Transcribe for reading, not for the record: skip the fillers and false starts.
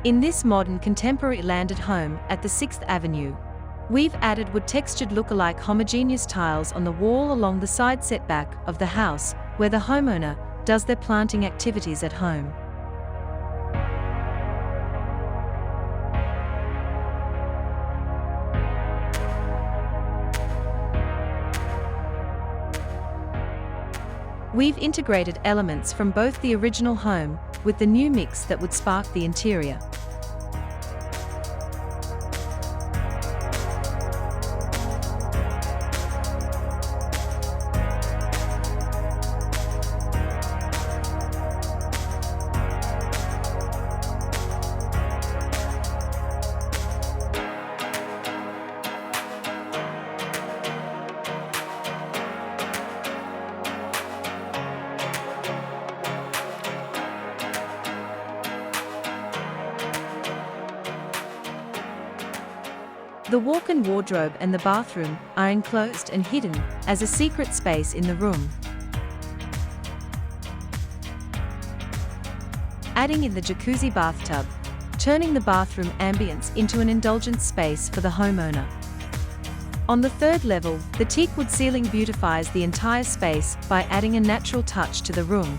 In this modern contemporary landed home at the 6th Avenue, we've added wood-textured look-alike homogeneous tiles on the wall along the side setback of the house, where the homeowner does their planting activities at home. We've integrated elements from both the original home with the new mix that would spark the interior. The walk-in wardrobe and the bathroom are enclosed and hidden as a secret space in the room. Adding in the jacuzzi bathtub, turning the bathroom ambience into an indulgent space for the homeowner. On the third level, the teakwood ceiling beautifies the entire space by adding a natural touch to the room.